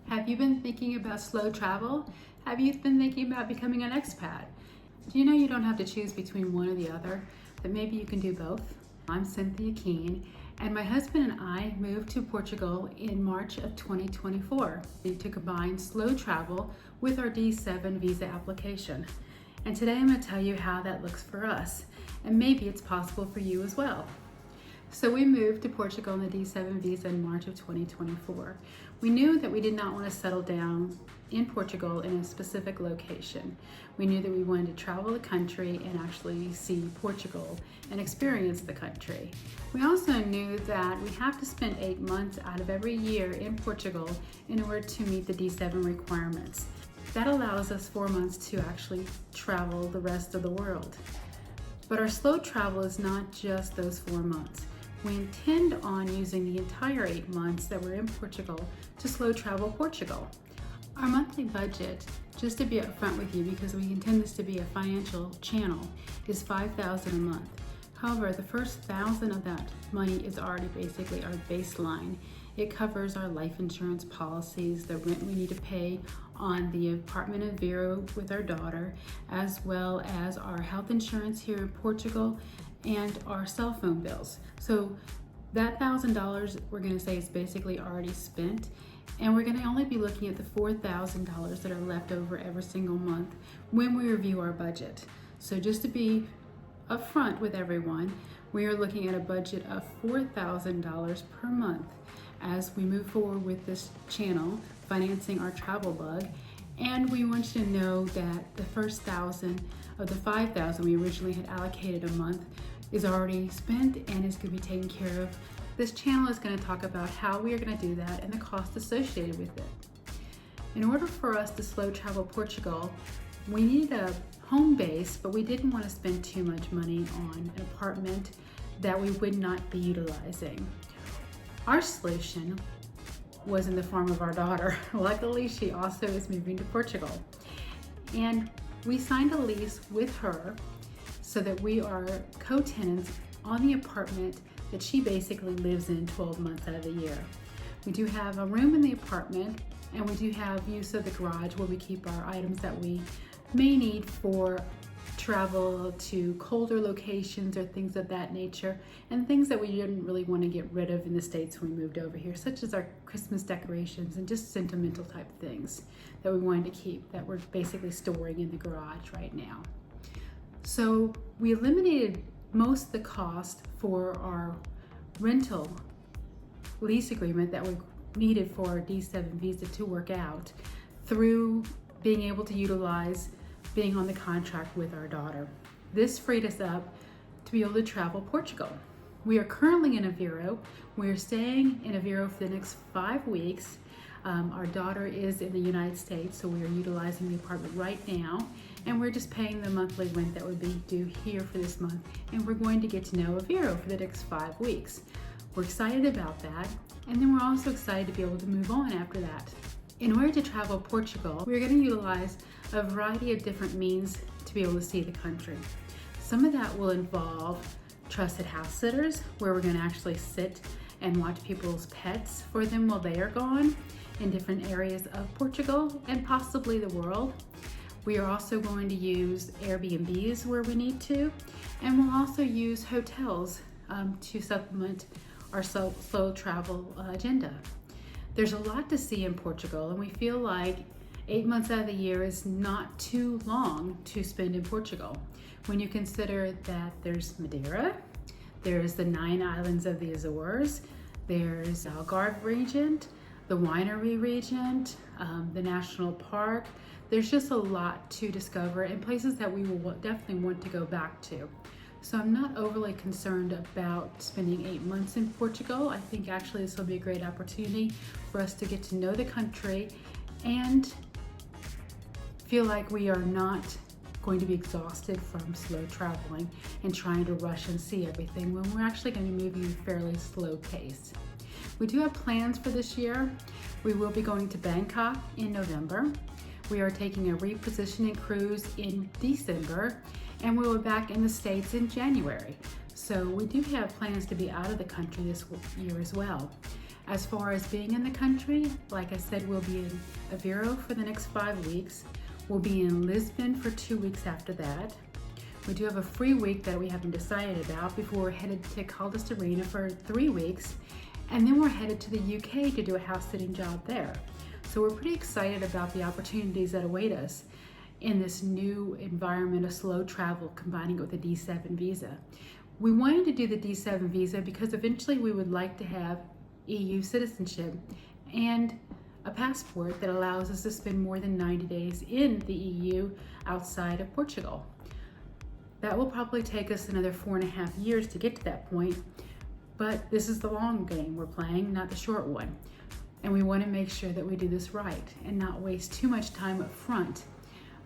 Have you been thinking about slow travel? Have you been thinking about becoming an expat? Do you know you don't have to choose between one or the other, that maybe you can do both? I'm Cynthia Keene, and my husband and I moved to Portugal in March of 2024 to combine slow travel with our D7 visa application. And today I'm going to tell you how that looks for us, and maybe it's possible for you as well. So we moved to Portugal on the D7 visa in March of 2024. We knew that we did not want to settle down in Portugal in a specific location. We knew that we wanted to travel the country and actually see Portugal and experience the country. We also knew that we have to spend 8 months out of every year in Portugal in order to meet the D7 requirements. That allows us 4 months to actually travel the rest of the world. But our slow travel is not just those 4 months. We intend on using the entire 8 months that we're in Portugal to slow travel Portugal. Our monthly budget, just to be upfront with you because we intend this to be a financial channel, is $5,000 a month. However, the first $1,000 of that money is already basically our baseline. It covers our life insurance policies, the rent we need to pay on the apartment in Vero with our daughter, as well as our health insurance here in Portugal and our cell phone bills. So that $1,000 we're going to say is basically already spent, and we're going to only be looking at the $4,000 that are left over every single month when we review our budget. So just to be upfront with everyone, we are looking at a budget of $4,000 per month as we move forward with this channel, financing our travel bug. And we want you to know that the first $1,000 of the $5,000 we originally had allocated a month is already spent and is going to be taken care of. This channel is going to talk about how we are going to do that and the cost associated with it. In order for us to slow travel Portugal, we needed a home base, but we didn't want to spend too much money on an apartment that we would not be utilizing. Our solution was in the form of our daughter. Luckily, she also is moving to Portugal. And we signed a lease with her so that we are co-tenants on the apartment that she basically lives in 12 months out of the year. We do have a room in the apartment, and we do have use of the garage where we keep our items that we may need for travel to colder locations or things of that nature, and things that we didn't really want to get rid of in the States when we moved over here, such as our Christmas decorations and just sentimental type things that we wanted to keep that we're basically storing in the garage right now. So we eliminated most of the cost for our rental lease agreement that we needed for our D7 visa to work out through being able to utilize being on the contract with our daughter. This freed us up to be able to travel Portugal. We are currently in Aveiro. We are staying in Aveiro for the next 5 weeks. Our daughter is in the United States, so we are utilizing the apartment right now, and we're just paying the monthly rent that would be due here for this month, and we're going to get to know Aveiro for the next 5 weeks. We're excited about that, and then we're also excited to be able to move on after that. In order to travel Portugal, we're going to utilize a variety of different means to be able to see the country. Some of that will involve trusted house sitters, where we're going to actually sit and watch people's pets for them while they are gone in different areas of Portugal and possibly the world. We are also going to use Airbnbs where we need to, and we'll also use hotels to supplement our slow travel agenda. There's a lot to see in Portugal, and we feel like 8 months out of the year is not too long to spend in Portugal. When you consider that there's Madeira, there's the 9 islands of the Azores, there's the Algarve region, the winery region, the national park. There's just a lot to discover and places that we will definitely want to go back to. So I'm not overly concerned about spending 8 months in Portugal. I think actually this will be a great opportunity for us to get to know the country and feel like we are not going to be exhausted from slow traveling and trying to rush and see everything when we're actually going to be moving at a fairly slow pace. We do have plans for this year. We will be going to Bangkok in November. We are taking a repositioning cruise in December, and we will be back in the States in January. So we do have plans to be out of the country this year as well. As far as being in the country, like I said, we'll be in Aveiro for the next 5 weeks. We'll be in Lisbon for 2 weeks after that. We do have a free week that we haven't decided about before we're headed to Caldas Arena for 3 weeks. And then we're headed to the UK to do a house sitting job there. So we're pretty excited about the opportunities that await us in this new environment of slow travel, combining it with a D7 visa. We wanted to do the D7 visa because eventually we would like to have EU citizenship and a passport that allows us to spend more than 90 days in the EU outside of Portugal. That will probably take us another 4.5 years to get to that point, but this is the long game we're playing, not the short one. And we want to make sure that we do this right and not waste too much time up front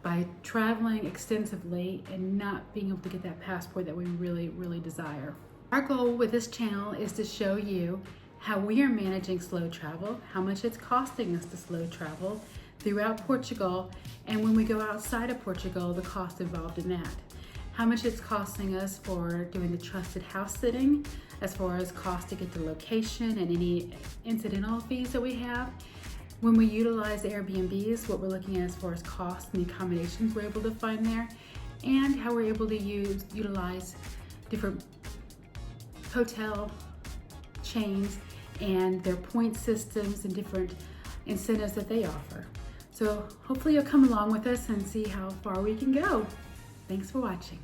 by traveling extensively and not being able to get that passport that we really, really desire. Our goal with this channel is to show you how we are managing slow travel, how much it's costing us to slow travel throughout Portugal, and when we go outside of Portugal, the cost involved in that. How much it's costing us for doing the trusted house sitting, as far as cost to get the location and any incidental fees that we have. When we utilize Airbnbs, what we're looking at as far as cost and the accommodations we're able to find there, and how we're able to utilize different hotel chains and their point systems and different incentives that they offer. So hopefully you'll come along with us and see how far we can go. Thanks for watching.